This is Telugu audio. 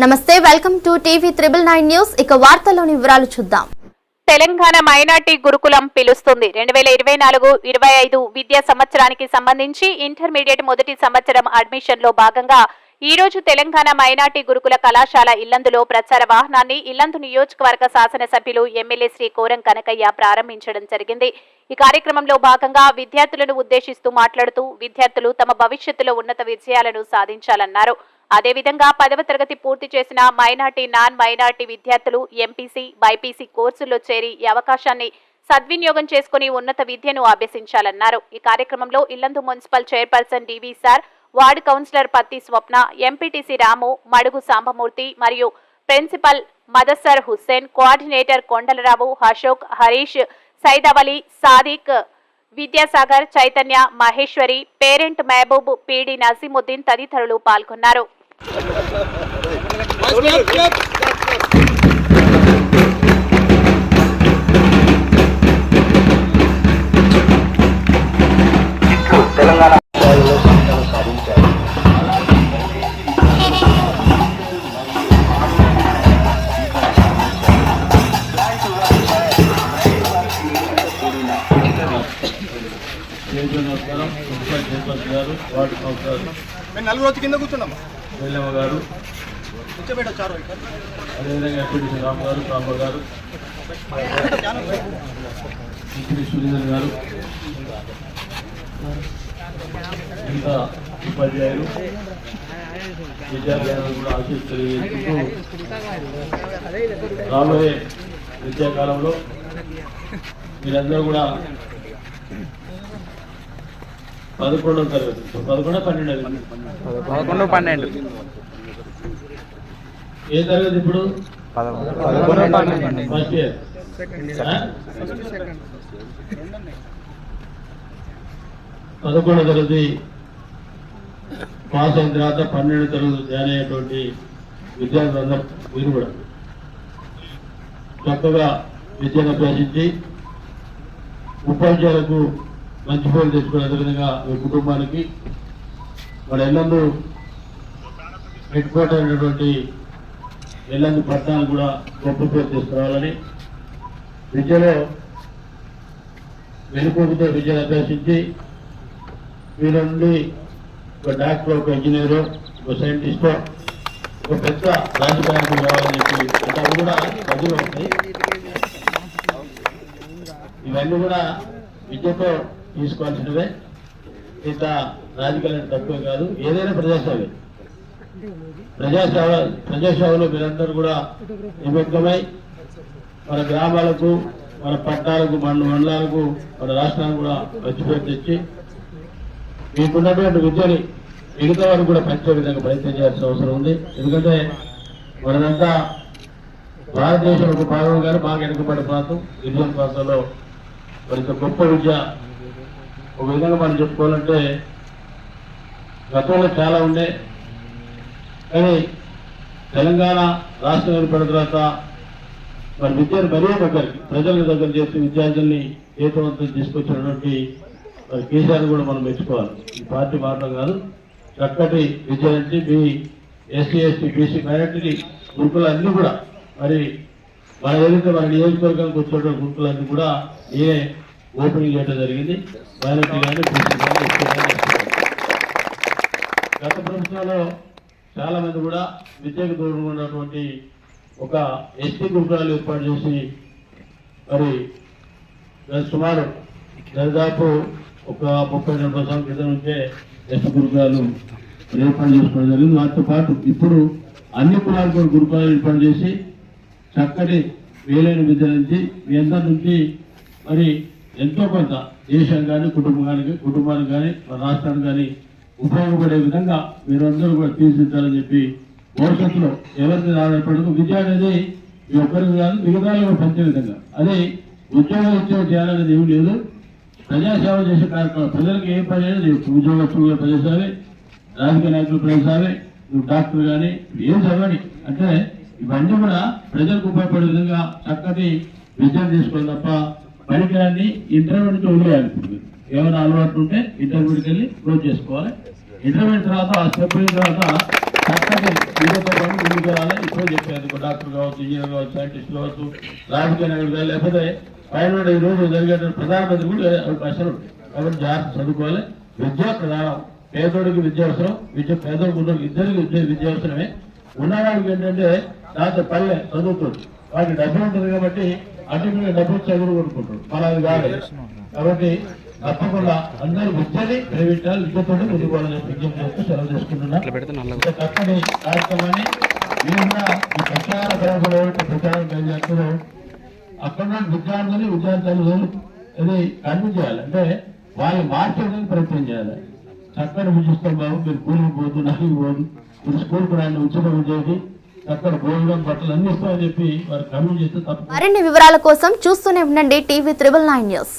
నమస్తే, వెల్కమ్ టు టీవీ 999 న్యూస్. ఇక వార్తల్లోని వివరాలు చూద్దాం. తెలంగాణ మైనార్టీ గురుకులం పిలుస్తుంది. 2024-25 విద్యా సంవత్సరానికి సంబంధించి ఇంటర్మీడియట్ మొదటి సంవత్సరం అడ్మిషన్ లో భాగంగా ఈ రోజు తెలంగాణ మైనార్టీ గురుకుల కళాశాల ఇల్లందులో ప్రచార వాహనాన్ని ఇల్లందు నియోజకవర్గ శాసనసభ్యులు ఎమ్మెల్యే శ్రీ కోరం కనకయ్య ప్రారంభించడం జరిగింది. ఈ కార్యక్రమంలో భాగంగా విద్యార్థులను ఉద్దేశిస్తూ మాట్లాడుతూ విద్యార్థులు తమ భవిష్యత్తులో ఉన్నత విజయాలను సాధించాలన్నారు. అదేవిధంగా 10వ తరగతి పూర్తి చేసిన మైనార్టీ నాన్ మైనార్టీ విద్యార్థులు ఎంపీసీ బైపీసీ కోర్సుల్లో చేరి ఈ అవకాశాన్ని సద్వినియోగం చేసుకుని ఉన్నత విద్యను అభ్యసించాలన్నారు. ఈ కార్యక్రమంలో ఇల్లందు మున్సిపల్ చైర్పర్సన్ డివి సార్, ward councillor Patti Swapna, MPTC Ramu, Madugu Sambamurthy మరియు principal Mudassar Hussain, coordinator Kondalarao, Ashok, Harish, Saidavali, Sadiq, Vidyasagar, Chaitanya, Maheshwari, parent Mehboob, PD Naseemuddin తదితరులు పాల్గొన్నారు. కింద కూర్చున్నాం గారు, అదేవిధంగా ఎంపీటీసీ రాము గారు, రాంబ గారు, సురేందర్ గారు, ఇంకా ఉపాధ్యాయులు, విద్యార్థులను కూడా ఆశీస్సు తెలియజేసుకుంటూ రాబోయే విద్యాకాలంలో మీరందరూ కూడా 11వ తరగతి 11 ఏ తరగతి ఇప్పుడు? First year. 11వ తరగతి పాస్ అయిన తర్వాత 12వ తరగతి జాయిన్ అయ్యేటువంటి విద్యార్థులందరూ మీరు కూడా చక్కగా విద్యను అభ్యసించి ఉపాధ్యాయులకు మంచి పేరు తెచ్చుకునే విధంగా మీ కుటుంబానికి మన ఇల్లందు హెడ్ క్వార్టర్ అయినటువంటి ఇల్లందు పట్టణాలు కూడా గొప్ప పేరు తీసుకురావాలని, విద్యలో వెనుకొకతో విద్యను అభ్యసించి వీళ్ళ నుండి ఒక డాక్టర్, ఒక ఇంజనీరు, ఒక సైంటిస్టో, ఒక పెద్ద రాజకీయానికి కావాలని చెప్పి అవి కూడా పదులు ఉంటాయి. ఇవన్నీ కూడా విద్యతో తీసుకోవాల్సినవే. ఇంత రాజకీయాలు తక్కువ కాదు. ఏదైనా ప్రజాసేవలో మీరందరూ కూడా నిమగ్నమై మన గ్రామాలకు, మన పట్టణాలకు, మన మండలాలకు, మన రాష్ట్రానికి కూడా మంచి పేరు తెచ్చి మీకున్నటువంటి విద్యని మిగతా వారికి కూడా పంచే విధంగా ప్రయత్నం చేయాల్సిన అవసరం ఉంది. ఎందుకంటే మనదంతా భారతదేశం ఒక భాగం కానీ బాగా వెనుకబడిన ప్రాంతం గిరిజన ప్రాంతంలో మరింత గొప్ప విద్య ఒక విధంగా మనం చెప్పుకోవాలంటే గతంలో చాలా ఉండే, కానీ తెలంగాణ రాష్ట్రం ఏర్పడిన తర్వాత మన విద్యను మరీ దగ్గరికి ప్రజల దగ్గర చేసి విద్యార్థుల్ని చేతవంతం తీసుకొచ్చినటువంటి మరి కేసీఆర్ కూడా మనం మెచ్చుకోవాలి. ఈ పార్టీ మాత్రం కాదు, చక్కటి విద్య నుంచి మీ ఎస్సీ ఎస్టీ బీసీ మైనార్టీ గురుకులన్నీ కూడా మరి మన ఏదైతే మన నియోజకవర్గానికి వచ్చేటువంటి గురుకులన్నీ కూడా ఓపెనింగ్ చేయడం జరిగింది. మైనార్టీ కానీ బీసీ కానీ ఎస్సీ కానీ. గత ప్రభుత్వంలో చాలా మంది కూడా విద్యకు దూరంగా ఉన్నటువంటి ఒక ఎస్టీ గురుకులాలు ఏర్పాటు చేసి మరి సుమారు దాదాపు ఒక 30-40 సంవత్సరాల క్రితం నుంచే ఎస్టీ గురుకులాలు ఏర్పాటు చేసుకోవడం జరిగింది. వాటితో పాటు ఇప్పుడు అన్ని కులాలకు కూడా గురుకులాలు ఏర్పాటు చేసి చక్కటి వేలైన విద్య నుంచి మీ అందరి నుంచి మరి ఎంతో కొంత దేశం కానీ కుటుంబానికి కానీ మన రాష్ట్రానికి కానీ ఉపయోగపడే విధంగా మీరందరూ కూడా తీర్చిదిద్దాలని చెప్పి భవిష్యత్తులో ఎవరికి ఆధారపడదు. విద్య అనేది మీ ఒక్కరికి కాదు, మిగతాలు కూడా పంచే విధంగా. అదే ఉద్యోగం చేయాలనేది ఏమి లేదు. ప్రజాసేవ చేసే కార్యక్రమం ప్రజలకు ఏం పని అనేది ఉద్యోగస్తులు పనిచేసావి, రాజకీయ నాయకులు పనిచేసావి, నువ్వు డాక్టర్ కానీ ఏం చదవని అంటే ఇవన్నీ కూడా ప్రజలకు ఉపయోగపడే విధంగా చక్కటి విద్యను తీసుకోవాలి తప్ప పనికిరాన్ని ఇంటర్వ్యూకి వదిలేయాలి. ఏమైనా అలవాటు ఉంటే ఇంటర్వ్యూకి వెళ్ళి క్లోజ్ చేసుకోవాలి. ఇంటర్వ్యూ తర్వాత స్టెప్ అయిన తర్వాత చక్కటి విద్యతో పాటు ముందుకు వెళ్ళాలి. ఇప్పుడే చెప్పాను, డాక్టర్ కావచ్చు, ఇంజనీర్ కావచ్చు, సైంటిస్ట్ కావచ్చు, రాజకీయ నాయకుడు కాదు, లేకపోతే పైన ఈ రోజు జరిగే ప్రధానమంత్రి కూడా అవకాశాలు ఉంటాయి. కాబట్టి జాగ్రత్త చదువుకోవాలి. విద్య ప్రధానం. పేదోడికి విద్య అవసరం, పేదోడికి ఉన్నోడికి ఇద్దరికి విద్య అవసరమే. ఉన్నవాడికి ఏంటంటే దాంతో పల్లె చదువుతుంది, వాడికి డబ్బులు ఉంటుంది కాబట్టి అటు డబ్బులు చదువు కొనుక్కుంటాడు, మన అది కాదు. కాబట్టి తప్పకుండా అందరూ విద్యని ప్రేమించాలి, విద్యతో ముందుకు పోవాలని విజ్ఞప్తి చేస్తూ సెలవు చేసుకుంటున్నా. చక్కని కార్యక్రమాన్ని మీరు కూడా ఈ ప్రచార ప్రచారం చేస్తున్నారు. అక్కడ విద్యార్థులు విద్యార్థులు ఇది కన్విన్స్ చేయాలి, అంటే వాళ్ళు మార్చడానికి ప్రయత్నం చేయాలి. చక్కని విద్యిస్తాం బాబు, మీరు కూలికి పోదు, నాలుగు పోదు, మీరు స్కూల్కి రాండి, ఉచిత విద్యకి చక్కని భోజనం బట్టలు అన్ని ఇస్తామని చెప్పి వారు కన్విన్స్ చేస్తే తప్ప. మరిన్ని వివరాల కోసం చూస్తూనే ఉండండి TV 999 న్యూస్.